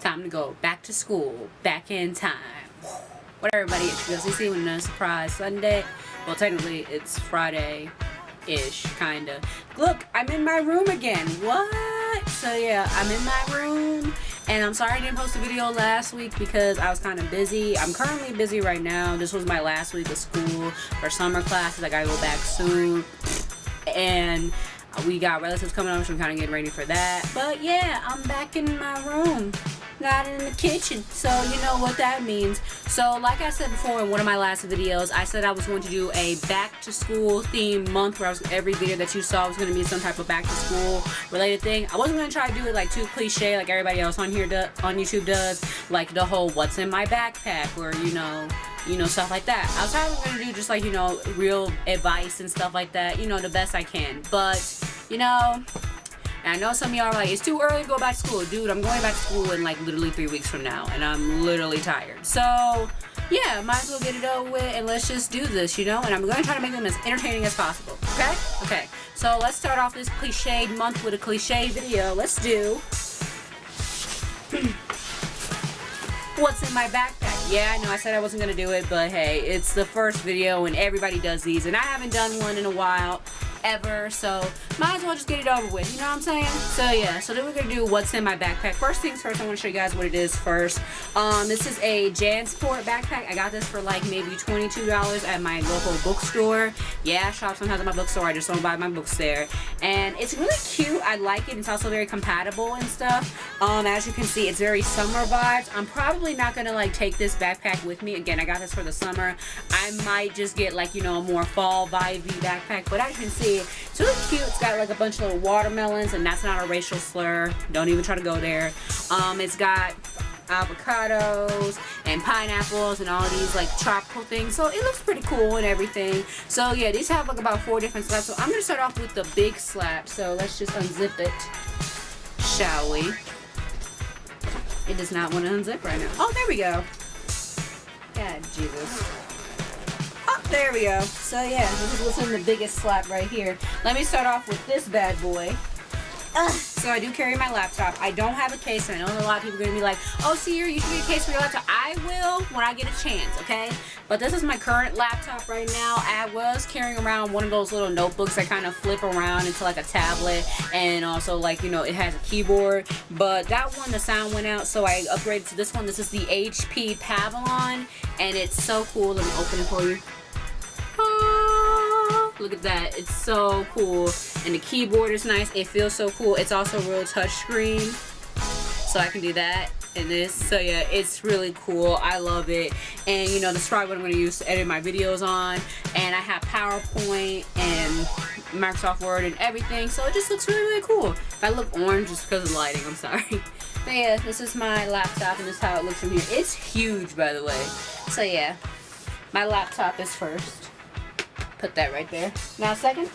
Time to go back to school, back in time. What everybody, it's your girl Cece with another surprise Sunday. Well, technically it's Friday-ish, kinda. Look, I'm in my room again. What? So yeah, I'm in my room, and I'm sorry I didn't post a video last week because I was kind of busy. I'm currently busy right now. This was my last week of school for summer classes. I gotta go back soon, and we got relatives coming over, so I'm kind of getting ready for that. But yeah, I'm back in my room, not in the kitchen, so you know what that means. So like I said before in one of my last videos, I said I was going to do a back to school theme month where every video that you saw was going to be some type of back to school related thing. I wasn't going to try to do it like too cliche like everybody else on here on YouTube does, like the whole what's in my backpack, or you know, stuff like that. I was probably going to do just like, you know, real advice and stuff like that, you know, the best I can. But, you know, and I know some of y'all are like, it's too early to go back to school. Dude, I'm going back to school in like literally 3 weeks from now, and I'm literally tired. So, yeah, might as well get it over with, and let's just do this, you know? And I'm going to try to make them as entertaining as possible, okay? Okay, so let's start off this cliched month with a cliche video. Let's do what's in my backpack. Yeah, I know I said I wasn't going to do it, but hey, it's the first video, and everybody does these, and I haven't done one in a while. Ever, so might as well just get it over with, you know what I'm saying? So yeah, so then we're gonna do what's in my backpack. First things first, I want to show you guys what it is first. This is a JanSport backpack. I got this for like maybe $22 at my local bookstore. Yeah, I shop sometimes at my bookstore. I just don't buy my books there, and it's really cute. I like it. It's also very compatible and stuff. As you can see, it's very summer vibes. I'm probably not gonna like take this backpack with me. Again, I got this for the summer. I might just get like, you know, a more fall vibey backpack, but as you can see, it's really cute. It's got like a bunch of little watermelons, and that's not a racial slur. Don't even try to go there. It's got avocados and pineapples and all these like tropical things, so it looks pretty cool and everything. So yeah, these have like about 4 different slaps. So I'm gonna start off with the big slap. So let's just unzip it, shall we? It does not want to unzip right now. Oh, there we go. God, Jesus. There we go. So yeah, this is what's in the biggest slap right here. Let me start off with this bad boy. So I do carry my laptop. I don't have a case, and I know a lot of people are going to be like, oh, Sierra, you should get a case for your laptop. I will when I get a chance, okay? But this is my current laptop right now. I was carrying around one of those little notebooks that kind of flip around into like a tablet, and also like, you know, it has a keyboard. But that one, the sound went out, so I upgraded to this one. This is the HP Pavilion, and it's so cool. Let me open it for you. Look at that, it's so cool, and the keyboard is nice. It feels so cool. It's also real touch screen, so I can do that and this. So yeah, it's really cool. I love it. And you know, this is probably what I'm going to use to edit my videos on, and I have PowerPoint and Microsoft Word and everything, so it just looks really, really cool. If I look orange, just because of lighting, I'm sorry. But yeah, this is my laptop, and this is how it looks from here. It's huge, by the way. So yeah, my laptop is first. Put that right there. Now, second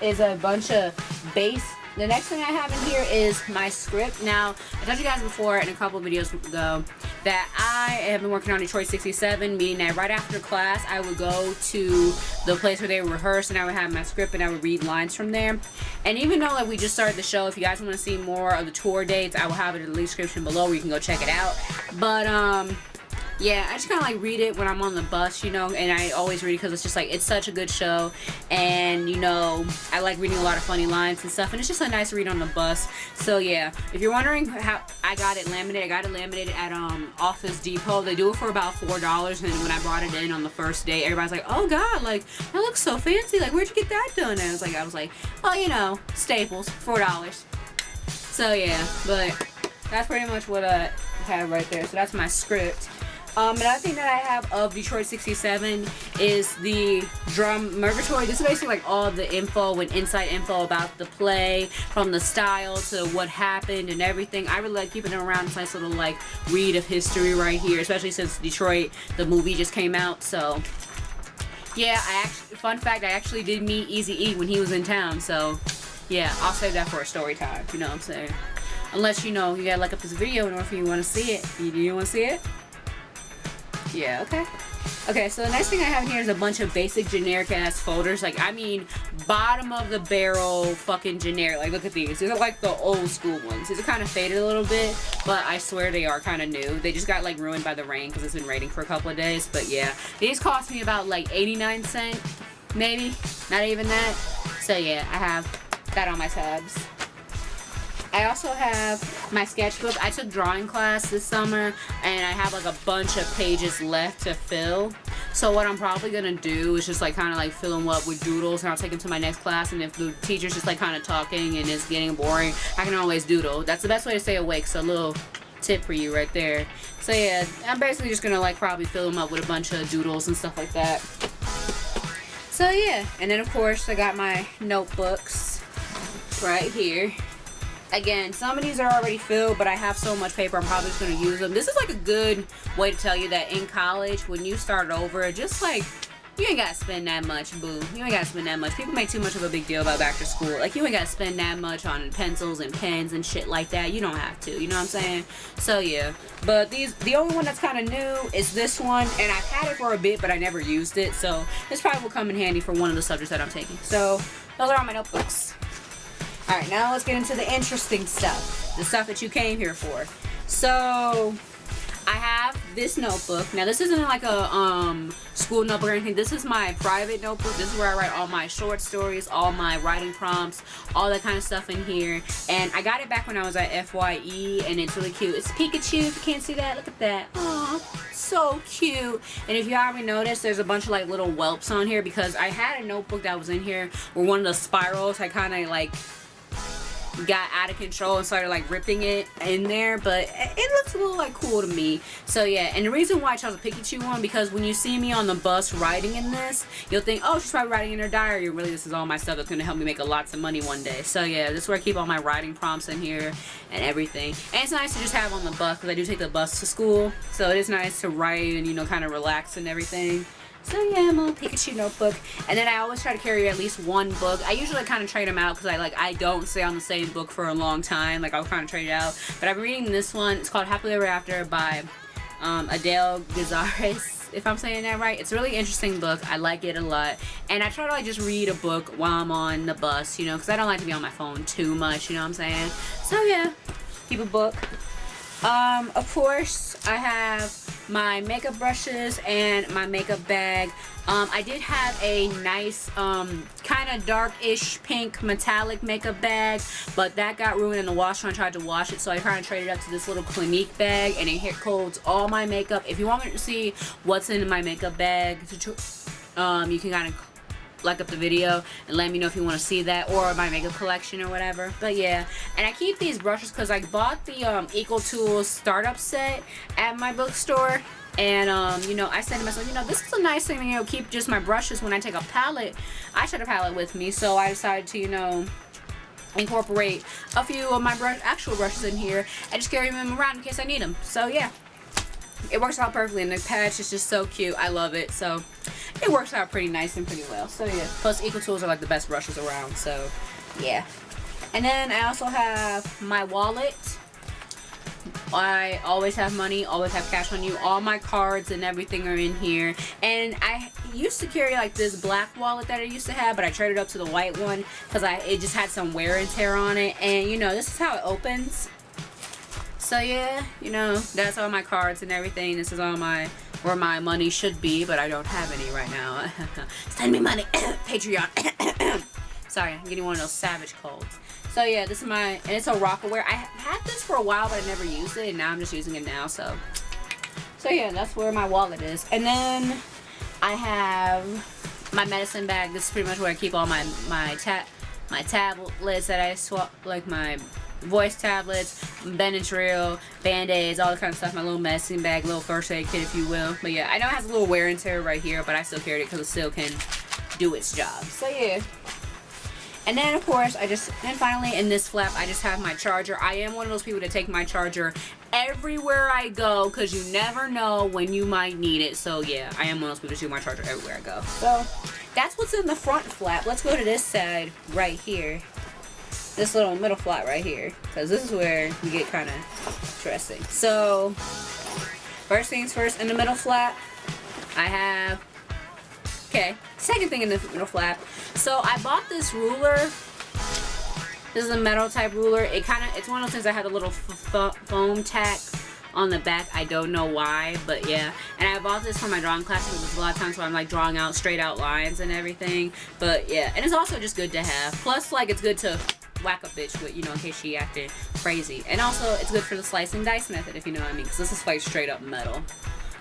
is a bunch of base. The next thing I have in here is my script. Now, I told you guys before in a couple of videos ago that I have been working on Detroit 67, meaning that right after class, I would go to the place where they rehearse, and I would have my script, and I would read lines from there. And even though like we just started the show, if you guys want to see more of the tour dates, I will have it in the link description below where you can go check it out. But, yeah, I just kind of like read it when I'm on the bus, you know, and I always read it because it's just like, it's such a good show, and you know, I like reading a lot of funny lines and stuff, and it's just a nice read on the bus. So yeah, if you're wondering how I got it laminated, I got it laminated at Office Depot. They do it for about $4, and when I brought it in on the first day, everybody's like, oh god, like that looks so fancy, like where'd you get that done? And I was like, well, you know, Staples, $4. So yeah, but that's pretty much what I have right there. So that's my script. Another thing that I have of Detroit 67 is the drum Murgatory. This is basically like all the info and inside info about the play, from the style to what happened and everything. I really like keeping it around. This nice little like read of history right here, especially since Detroit, the movie just came out. So yeah, fun fact, I actually did meet Eazy-E when he was in town. So yeah, I'll save that for a story time. You know what I'm saying? Unless, you know, you gotta look up this video in order for you want to see it. You want to see it? Yeah, okay. Okay, so the next thing I have in here is a bunch of basic generic ass folders. Like, I mean, bottom of the barrel fucking generic. Like, look at these. These are like the old school ones. These are kind of faded a little bit, but I swear they are kind of new. They just got like ruined by the rain because it's been raining for a couple of days. But yeah, these cost me about like 89 cents, maybe. Not even that. So yeah, I have that on my tabs. I also have my sketchbook. I took drawing class this summer and I have like a bunch of pages left to fill. So what I'm probably gonna do is just like kind of like fill them up with doodles, and I'll take them to my next class, and if the teacher's just like kind of talking and it's getting boring, I can always doodle. That's the best way to stay awake, so a little tip for you right there. So yeah, I'm basically just gonna like probably fill them up with a bunch of doodles and stuff like that. So yeah, and then of course I got my notebooks right here. Again, some of these are already filled, but I have so much paper, I'm probably just going to use them. This is like a good way to tell you that in college, when you start over, just like, you ain't got to spend that much, boo. You ain't got to spend that much. People make too much of a big deal about back to school. Like, you ain't got to spend that much on pencils and pens and shit like that. You don't have to, you know what I'm saying? So, yeah. But the only one that's kind of new is this one, and I've had it for a bit, but I never used it. So, this probably will come in handy for one of the subjects that I'm taking. So, those are all my notebooks. Alright, now let's get into the interesting stuff. The stuff that you came here for. So, I have this notebook. Now, this isn't like a school notebook or anything. This is my private notebook. This is where I write all my short stories, all my writing prompts, all that kind of stuff in here. And I got it back when I was at FYE, and it's really cute. It's Pikachu, if you can't see that. Look at that. Aww, so cute. And if you already noticed, there's a bunch of like little whelps on here because I had a notebook that was in here where one of the spirals I kind of like got out of control and started like ripping it in there, but it looks a little like cool to me. So yeah, and the reason why I chose a Pikachu one, because when you see me on the bus writing in this, you'll think, oh, she's probably writing in her diary. Really, this is all my stuff that's gonna help me make lots of money one day. So yeah, this is where I keep all my writing prompts in here and everything. And it's nice to just have on the bus because I do take the bus to school, so it is nice to write and, you know, kind of relax and everything. So yeah, my little Pikachu notebook. And then I always try to carry at least one book. I usually kind of trade them out because I don't stay on the same book for a long time. Like, I'll kind of trade it out. But I'm reading this one. It's called Happily Ever After by Adele Gazares, if I'm saying that right. It's a really interesting book. I like it a lot. And I try to like just read a book while I'm on the bus, you know, because I don't like to be on my phone too much, you know what I'm saying? So yeah, keep a book. Of course, I have my makeup brushes and my makeup bag. I did have a nice, kind of darkish pink metallic makeup bag, but that got ruined in the washer when I tried to wash it, so I kind of traded up to this little Clinique bag, and it holds all my makeup. If you want me to see what's in my makeup bag, you can kind of like up the video and let me know if you want to see that, or my makeup collection or whatever. But yeah, and I keep these brushes because I bought the Equal Tools startup set at my bookstore, and you know, I said to myself, you know, this is a nice thing to, you know, keep just my brushes when I take a palette, eyeshadow palette with me. So I decided to, you know, incorporate a few of my actual brushes in here and just carry them around in case I need them. So yeah, it works out perfectly, and the patch is just so cute. I love it. So it works out pretty nice and pretty well. So yeah, plus Equal Tools are like the best brushes around. So yeah. And then I also have my wallet. I always have money, always have cash on you. All my cards and everything are in here. And I used to carry like this black wallet that I used to have, but I traded up to the white one because it just had some wear and tear on it. And you know, this is how it opens. So yeah, you know, that's all my cards and everything. This is all where my money should be, but I don't have any right now. Send me money, Patreon. Sorry, I'm getting one of those savage colds. So yeah, this is and it's a Rockaware. I had this for a while, but I never used it, and now I'm just using it now. So yeah, that's where my wallet is. And then I have my medicine bag. This is pretty much where I keep all my tablets that I swap, like my voice tablets, Benadryl, Band-Aids, all that kind of stuff. My little medicine bag, little first aid kit, if you will. But yeah, I know it has a little wear and tear right here, but I still carried it because it still can do its job. So yeah. And then of course, and finally in this flap, I just have my charger. I am one of those people that take my charger everywhere I go because you never know when you might need it. So yeah, I am one of those people that do my charger everywhere I go. So that's what's in the front flap. Let's go to this side right here. This little middle flap right here, because this is where we get kind of interesting. So first things first, in the middle flap, I have, okay, second thing in the middle flap. So I bought this ruler. This is a metal type ruler. It's one of those things that had a little foam tack on the back. I don't know why, but yeah. And I bought this for my drawing class because a lot of times where I'm like drawing out straight out lines and everything. But yeah, and it's also just good to have. Plus, like, it's good to whack a bitch with, you know, in case she acted crazy. And also, it's good for the slice and dice method, if you know what I mean, because this is like straight up metal.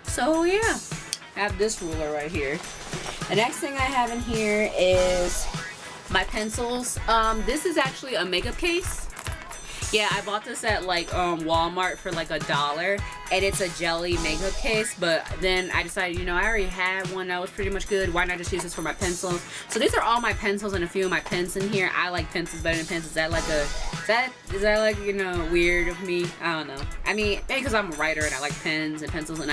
So yeah, I have this ruler right here. The next thing I have in here is my pencils. This is actually a makeup case. Yeah, I bought this at like Walmart for like $1, and it's a jelly makeup case. But then I decided, you know, I already had one that was pretty much good. Why not just use this for my pencils? So these are all my pencils and a few of my pens in here. I like pencils better than pens. Is that like is that like, you know, weird of me? I don't know. I mean, maybe because I'm a writer and I like pens and pencils, and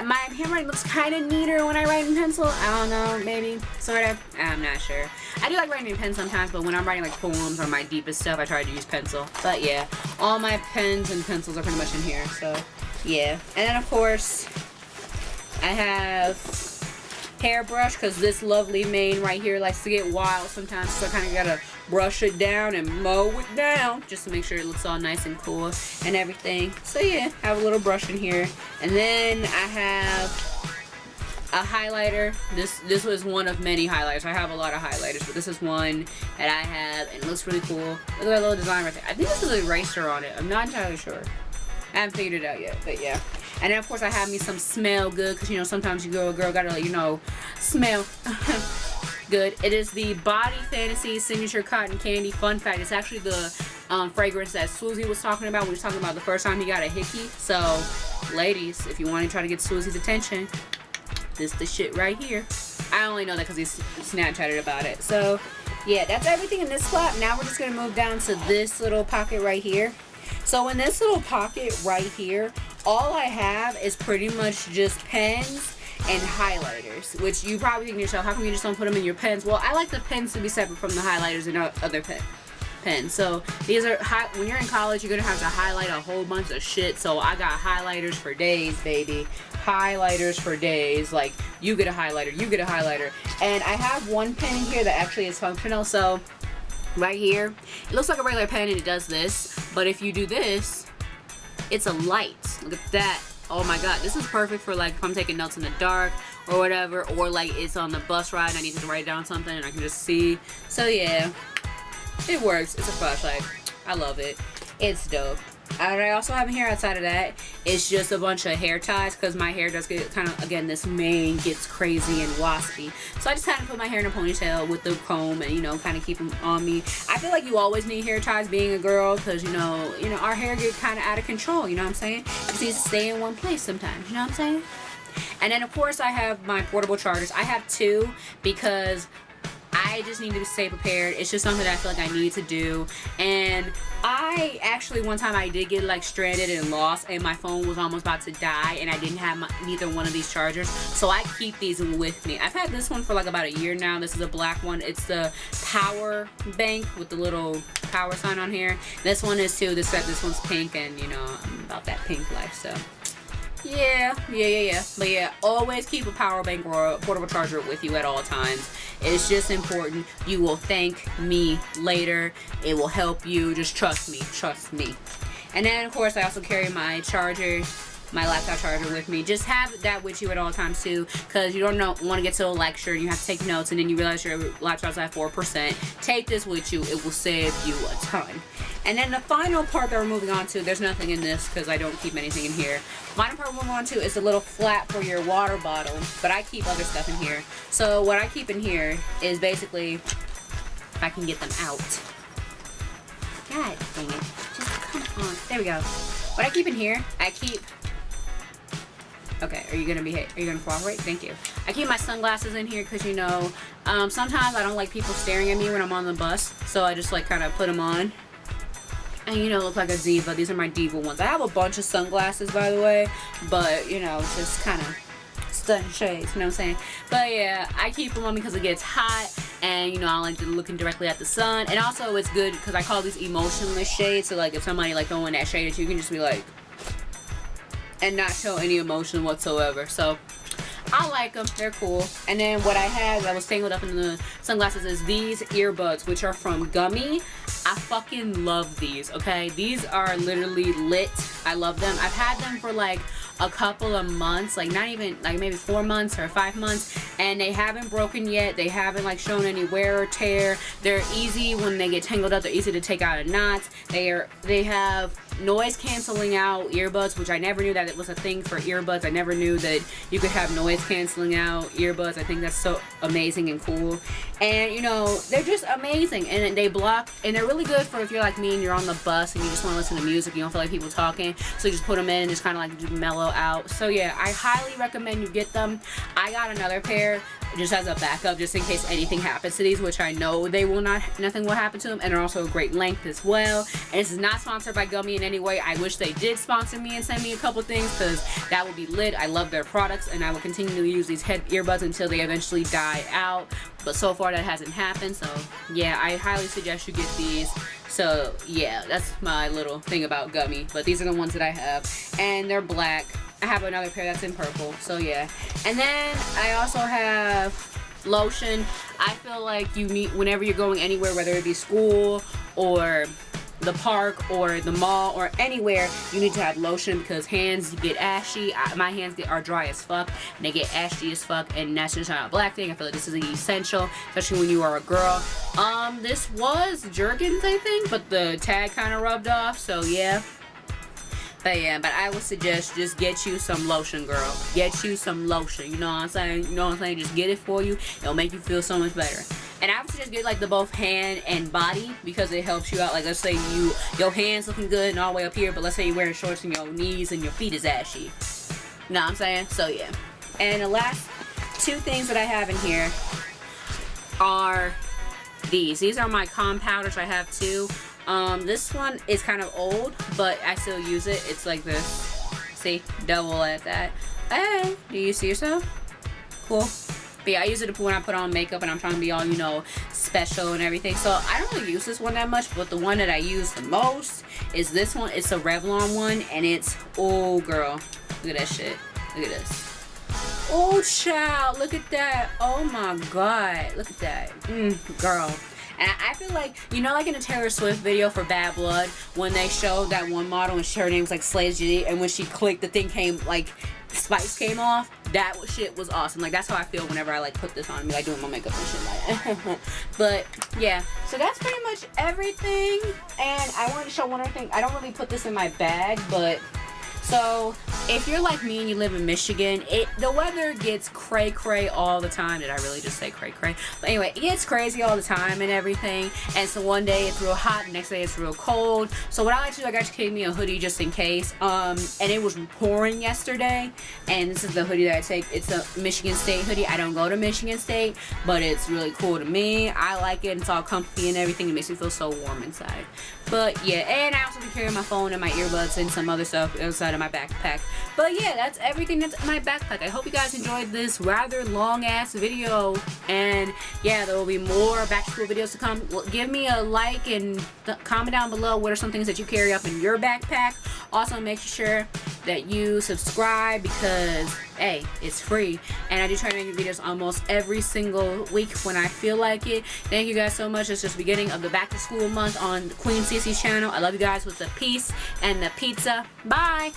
my handwriting looks kind of neater when I write in pencil. I don't know, maybe, sort of. I'm not sure. I do like writing in pen sometimes, but when I'm writing like poems or my deepest stuff, I try to use pencil. But yeah, all my pens and pencils are pretty much in here, so yeah. And then of course, I have hairbrush, because this lovely mane right here likes to get wild sometimes, so I kind of gotta brush it down and mow it down just to make sure it looks all nice and cool and everything. So yeah, I have a little brush in here. And then I have a highlighter. This was one of many highlighters. I have a lot of highlighters, but this is one that I have, and it looks really cool. Look at that little design right there. I think this is an eraser on it. I'm not entirely sure. I haven't figured it out yet, but yeah. And then of course I have me some smell good, because you know sometimes a girl gotta, you know, smell good. It is the Body Fantasy Signature Cotton Candy. Fun fact, it's actually the fragrance that Susie was talking about when he was talking about the first time he got a hickey. So ladies, if you want to try to get Susie's attention, this the shit right here. I only know that because he Snapchatted about it. So yeah, that's everything in this flap. Now we're just gonna move down to this little pocket right here. So in this little pocket right here, all I have is pretty much just pens and highlighters, which you probably think to yourself, how come you just don't put them in your pens? Well, I like the pens to be separate from the highlighters and other pens. So these are, when you're in college, you're gonna have to highlight a whole bunch of shit. So I got highlighters for days, baby. Highlighters for days. Like, you get a highlighter, you get a highlighter. And I have one pen here that actually is functional. So right here, it looks like a regular pen and it does this, but if you do this, it's a light. Look at that. Oh my god, this is perfect for like if I'm taking notes in the dark or whatever, or like it's on the bus ride and I need to write down something and I can just see. So yeah, it works. It's a flashlight. I love it. It's dope. And I also have here outside of that, it's just a bunch of hair ties, because my hair does get kind of, again, this mane gets crazy and waspy. So I just kind of put my hair in a ponytail with the comb and, you know, kind of keep them on me. I feel like you always need hair ties being a girl, because, you know, our hair get kind of out of control, you know what I'm saying? It just needs to stay in one place sometimes, you know what I'm saying? And then, of course, I have my portable chargers. I have two because I just need to stay prepared. It's just something that I feel like I need to do. And I actually, one time I did get like stranded and lost, and my phone was almost about to die, and I didn't have neither one of these chargers. So I keep these with me. I've had this one for like about a year now. This is a black one. It's the power bank with the little power sign on here. This one is too. This one's pink, and you know, I'm about that pink life, so. Yeah. But yeah, always keep a power bank or a portable charger with you at all times. It's just important. You will thank me later. It will help you. Just trust me. And then, of course, I also carry my charger, my laptop charger with me. Just have that with you at all times too, because you don't want to get to a lecture and you have to take notes and then you realize your laptop's at 4%. Take this with you. It will save you a ton. And then the final part that we're moving on to, there's nothing in this because I don't keep anything in here. Final part we're moving on to is a little flap for your water bottle, but I keep other stuff in here. So what I keep in here is basically, if I can get them out. God dang it. Just come on. There we go. What I keep in here, okay, are you gonna cooperate? Thank you. I keep my sunglasses in here because, you know, sometimes I don't like people staring at me when I'm on the bus, so I just like kind of put them on. And, you know, look like a diva. These are my diva ones. I have a bunch of sunglasses, by the way, but, you know, just kind of stunning shades, you know what I'm saying? But yeah, I keep them on because it gets hot, and, you know, I like to looking directly at the sun. And also it's good because I call these emotionless shades, so like if somebody like throwing that shade at you, you can just be like, and not show any emotion whatsoever. So I like them. They're cool. And then what I had that was tangled up in the sunglasses is these earbuds, which are from Gummy. I fucking love these, okay? These are literally lit. I love them. I've had them for like a couple of months, like not even, like maybe 4 months or 5 months, and they haven't broken yet. They haven't like shown any wear or tear. They're easy when they get tangled up. They're easy to take out of knots. They have noise canceling out earbuds, which I never knew that it was a thing for earbuds. I never knew that you could have noise canceling out earbuds. I think that's so amazing and cool. And you know, they're just amazing, and they block, and they're really good for if you're like me and you're on the bus and you just want to listen to music, you don't feel like people talking, so you just put them in and just kind of like mellow out. So yeah, I highly recommend you get them. I got another pair just as a backup, just in case anything happens to these, which I know they will not, nothing will happen to them, and they're also a great length as well. And this is not sponsored by Gummy in any way. I wish they did sponsor me and send me a couple things, because that would be lit. I love their products, and I will continue to use these earbuds until they eventually die out, but so far that hasn't happened. So yeah, I highly suggest you get these. So yeah, that's my little thing about Gummy, but these are the ones that I have, and they're black. I have another pair that's in purple, so yeah. And then I also have lotion. I feel like you need, whenever you're going anywhere, whether it be school or the park or the mall or anywhere, you need to have lotion, because hands get ashy. My hands are dry as fuck, and they get ashy as fuck, and that's just not a black thing. I feel like this is essential, especially when you are a girl. This was Jergens, I think, but the tag kind of rubbed off, so yeah. But yeah, but I would suggest just get you some lotion, girl. Get you some lotion. You know what I'm saying? You know what I'm saying? Just get it for you. It'll make you feel so much better. And I would suggest get like the both hand and body, because it helps you out. Like, let's say your hands looking good and all the way up here, but let's say you're wearing shorts and your knees and your feet is ashy. You know what I'm saying? So yeah. And the last two things that I have in here are these. These are my calm powders. I have two. This one is kind of old, but I still use it. It's like this. See? Double at that. Hey, do you see yourself? Cool. But yeah, I use it when I put on makeup and I'm trying to be all, you know, special and everything. So I don't really use this one that much, but the one that I use the most is this one. It's a Revlon one, and it's, oh girl, look at that shit. Look at this. Oh child, look at that. Oh my god, look at that. Girl. And I feel like, you know, like in a Taylor Swift video for Bad Blood, when they showed that one model and her name was like Slays G, and when she clicked, the thing came, like, spice came off. That shit was awesome. Like, that's how I feel whenever I, like, put this on me, like, doing my makeup and shit like that. But, yeah. So that's pretty much everything. And I wanted to show one other thing. I don't really put this in my bag, but... So, if you're like me and you live in Michigan, the weather gets cray-cray all the time. Did I really just say cray-cray? But anyway, it gets crazy all the time and everything. And so one day it's real hot, the next day it's real cold. So what I like to do, I got to take me a hoodie just in case. And it was pouring yesterday. And this is the hoodie that I take. It's a Michigan State hoodie. I don't go to Michigan State, but it's really cool to me. I like it. It's all comfy and everything. It makes me feel so warm inside. But yeah, and I also can carry my phone and my earbuds and some other stuff inside of my backpack. But yeah, that's everything that's in my backpack. I hope you guys enjoyed this rather long ass video. And yeah, there will be more back to school videos to come. Well, give me a like and comment down below what are some things that you carry up in your backpack. Also, make sure that you subscribe, because hey, it's free, and I do try to make videos almost every single week when I feel like it. Thank you guys so much. It's just the beginning of the back to school month on Queen Cece's channel. I love you guys with the peace and the pizza. Bye.